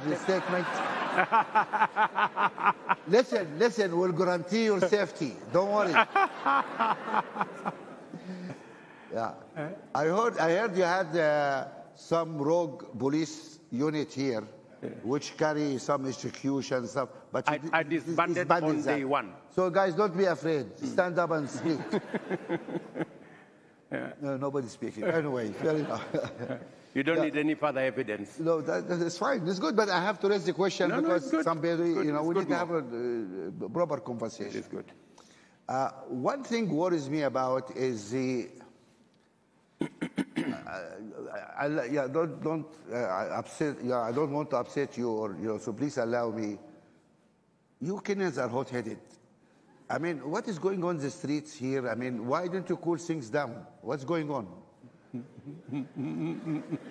the statement. Listen, we'll guarantee your safety. Don't worry. Yeah. I heard you had some rogue police unit here, which carry some execution stuff. But I disbanded on day one. So guys, don't be afraid. Stand up and speak. No, nobody's speaking. Anyway, fair enough. You don't need any further evidence. No, that's fine. It's good, but I have to raise the question because somebody, we need to have a proper conversation. It's good. One thing worries me about is the. Don't upset. Yeah, I don't want to upset you, or so please allow me. You Kenyans are hot-headed. I mean, what is going on in the streets here? I mean, why don't you cool things down? What's going on?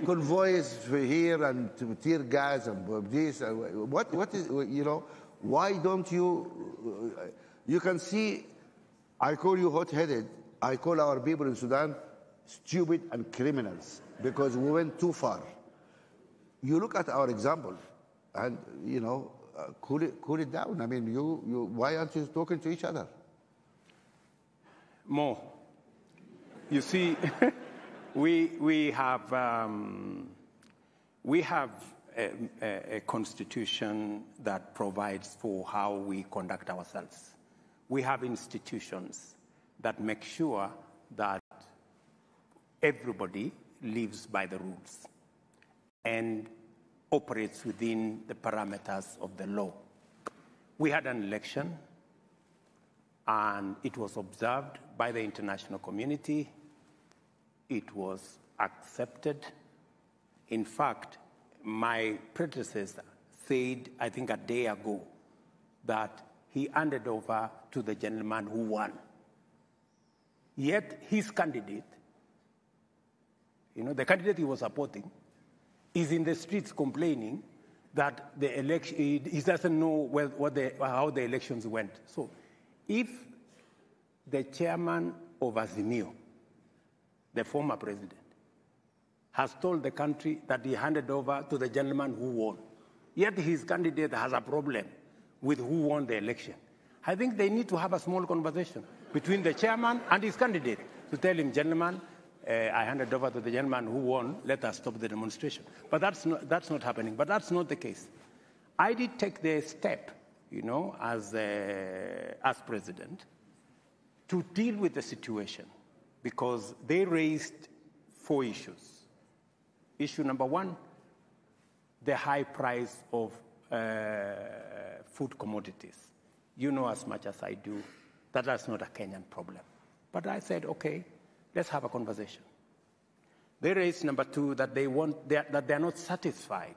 Convoys here and tear gas and this. What is, why don't you, you can see, I call you hot-headed. I call our people in Sudan stupid and criminals because we went too far. You look at our example and, cool it down. I mean, why aren't you talking to each other? Mo, you see, we have a constitution that provides for how we conduct ourselves. We have institutions that make sure that everybody lives by the rules and operates within the parameters of the law. We had an election, and it was observed by the international community. It was accepted. In fact, my predecessor said, I think a day ago, that he handed over to the gentleman who won. Yet his candidate, the candidate he was supporting, is in the streets complaining that the election, he doesn't know how the elections went. So if the chairman of Azimio, the former president, has told the country that he handed over to the gentleman who won, yet his candidate has a problem with who won the election, I think they need to have a small conversation between the chairman and his candidate to tell him, gentlemen, I handed over to the gentleman who won, let us stop the demonstration. But that's not happening. But that's not the case. I did take the step, as president, to deal with the situation because they raised 4 issues. Issue number 1, the high price of food commodities. You know as much as I do that that's not a Kenyan problem. But I said, okay, let's have a conversation. They raised number 2, that that they're not satisfied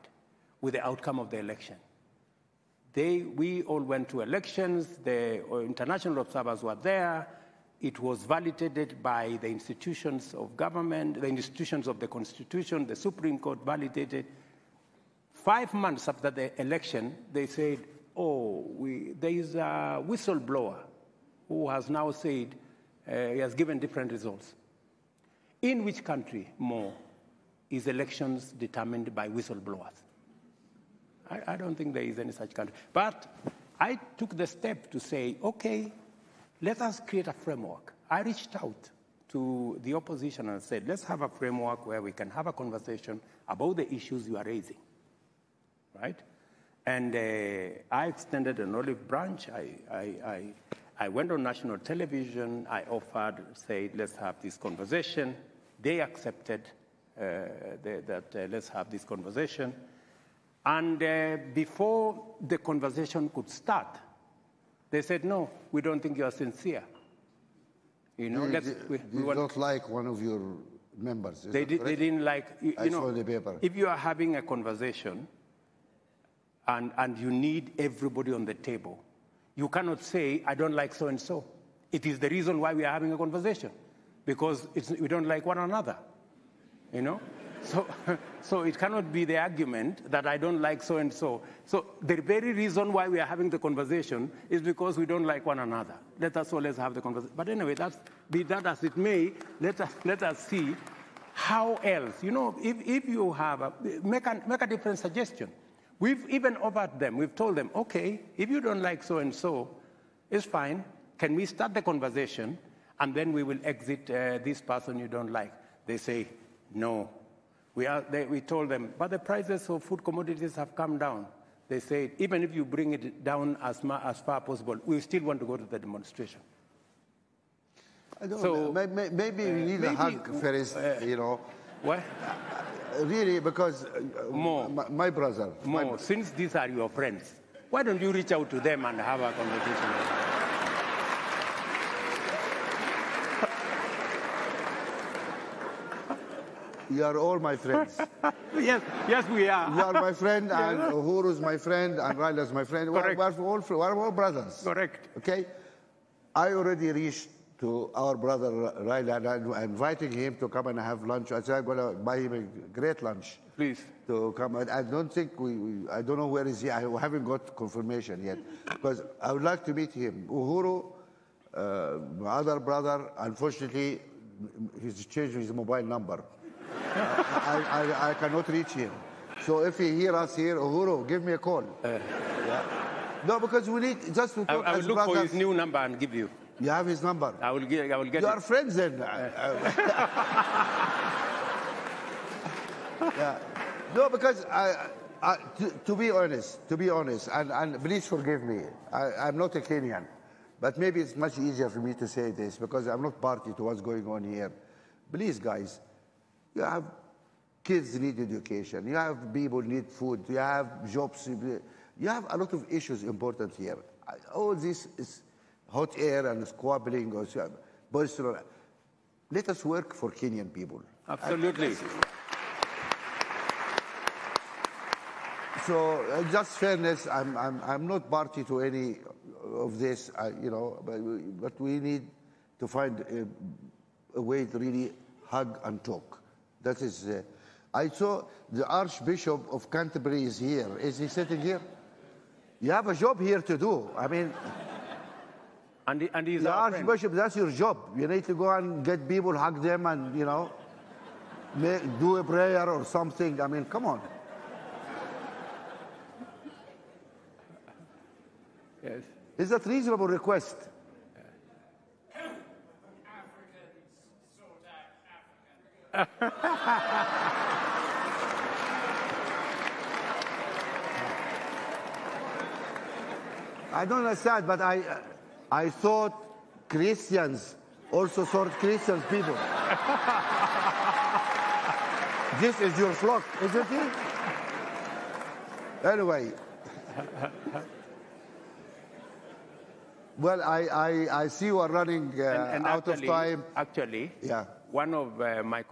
with the outcome of the election. We all went to elections. The international observers were there. It was validated by the institutions of government, the institutions of the Constitution. The Supreme Court validated. 5 months after the election, they said, there is a whistleblower who has now said he has given different results. In which country, more, is elections determined by whistleblowers? I don't think there is any such country. But I took the step to say, okay, let us create a framework. I reached out to the opposition and said, let's have a framework where we can have a conversation about the issues you are raising, right? And I extended an olive branch. I went on national television. I offered, said, let's have this conversation. They accepted that let's have this conversation. And before the conversation could start, they said, no, we don't think you are sincere. We don't like one of your members. They didn't like, I saw the paper. If you are having a conversation and you need everybody on the table, you cannot say, I don't like so-and-so. It is the reason why we are having a conversation, because we don't like one another, So it cannot be the argument that I don't like so-and-so. So the very reason why we are having the conversation is because we don't like one another. Let us always have the conversation. But anyway, be that as it may, let us see how else. If you have make a different suggestion. We've even offered them, we've told them, okay, if you don't like so-and-so, it's fine. Can we start the conversation and then we will exit this person you don't like? They say, no. We told them, but the prices of food commodities have come down. They say, even if you bring it down as far as possible, we still want to go to the demonstration. I don't know. Maybe we need a hug first, you know. What? Really, because my brother. Mo, since these are your friends, why don't you reach out to them and have a conversation? You are all my friends. yes, we are. You are my friend, and Uhuru's my friend, and Raila's my friend. Correct. We're all brothers. Correct. Okay? I already reached to our brother Raila, and I'm inviting him to come and have lunch. I said I'm going to buy him a great lunch. Please. To come. I don't think I don't know where is he. I haven't got confirmation yet. Because I would like to meet him. Uhuru, my other brother, unfortunately, he's changed his mobile number. I cannot reach him. So if he hears us here, Uhuru, give me a call. Yeah. No, because we need just to talk I will as look brothers. for his new number and give you. You have his number? I will get You it. are friends then. Yeah. No, because to be honest, and please forgive me, I'm not a Kenyan, but maybe it's much easier for me to say this because I'm not party to what's going on here. Please, guys, you have kids need education, you have people need food, you have jobs, you have a lot of issues important here. All this is hot air and squabbling or personal. Let us work for Kenyan people. Absolutely. So just fairness, I'm not party to any of this, you know, but we need to find a way to really hug and talk. That is, I saw the Archbishop of Canterbury is here. Is he sitting here? You have a job here to do. I mean, and he's the our Archbishop, that's your job. You need to go and get people, hug them, and, you know, do a prayer or something. I mean, come on. Yes. Is that a reasonable request? I don't understand, but I thought Christians also sort Christian people. This is your flock, isn't it? Anyway. Well, I see you are running out of time. Actually, yeah. one of my